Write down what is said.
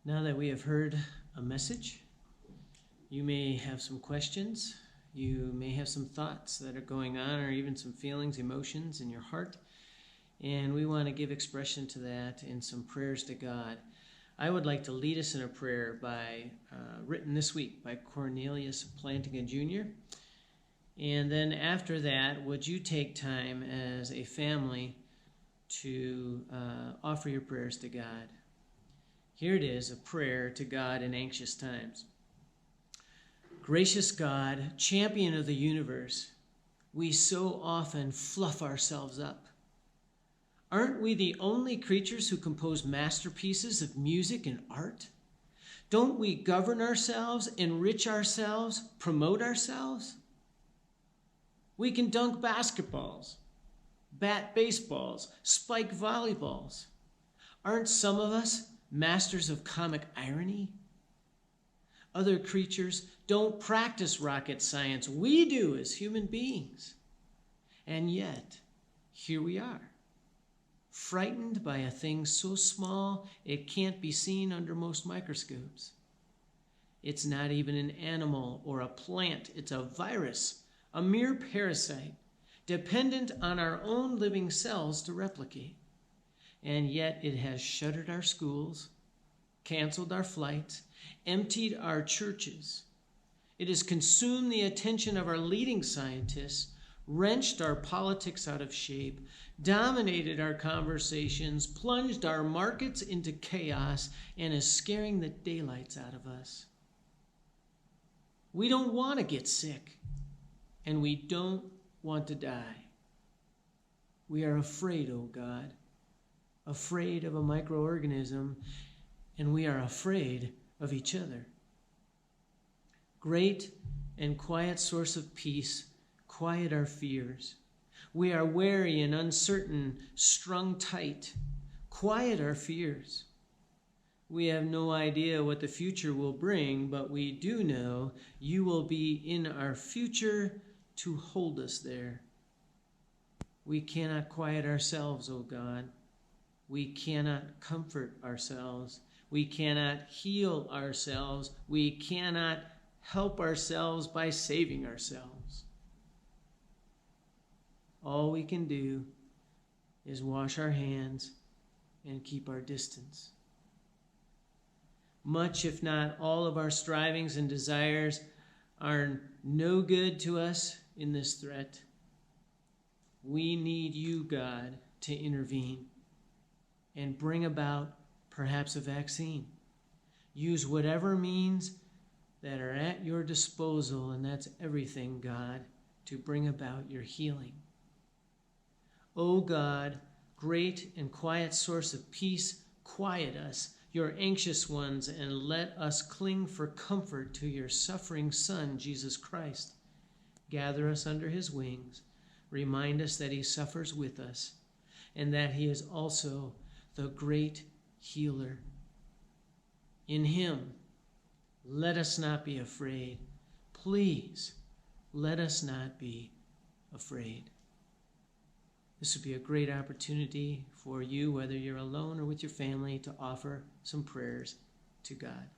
Now that we have heard a message, you may have some questions. You may have some thoughts that are going on, or even some feelings, emotions in your heart. And we want to give expression to that in some prayers to God. I would like to lead us in a prayer written this week by Cornelius Plantinga Jr. And then after that, would you take time as a family to offer your prayers to God? Here it is, a prayer to God in anxious times. Gracious God, champion of the universe, we so often fluff ourselves up. Aren't we the only creatures who compose masterpieces of music and art? Don't we govern ourselves, enrich ourselves, promote ourselves? We can dunk basketballs, bat baseballs, spike volleyballs. Aren't some of us masters of comic irony? Other creatures don't practice rocket science. We do as human beings. And yet, here we are, frightened by a thing so small it can't be seen under most microscopes. It's not even an animal or a plant. It's a virus, a mere parasite, dependent on our own living cells to replicate. And yet it has shuttered our schools, canceled our flights, emptied our churches. It has consumed the attention of our leading scientists, wrenched our politics out of shape, dominated our conversations, plunged our markets into chaos, and is scaring the daylights out of us. We don't want to get sick, and we don't want to die. We are afraid, oh God, afraid of a microorganism, and we are afraid of each other. Great and quiet source of peace, quiet our fears. We are wary and uncertain, strung tight. Quiet our fears. We have no idea what the future will bring, but we do know you will be in our future to hold us there. We cannot quiet ourselves, O God. We cannot comfort ourselves. We cannot heal ourselves. We cannot help ourselves by saving ourselves. All we can do is wash our hands and keep our distance. Much, if not all, of our strivings and desires are no good to us in this threat. We need you, God, to intervene and bring about perhaps a vaccine. Use whatever means that are at your disposal, and that's everything, God, to bring about your healing. O God, great and quiet source of peace, quiet us, your anxious ones, and let us cling for comfort to your suffering Son, Jesus Christ. Gather us under his wings. Remind us that he suffers with us, and that he is also the great healer. In him, let us not be afraid. Please, let us not be afraid. This would be a great opportunity for you, whether you're alone or with your family, to offer some prayers to God.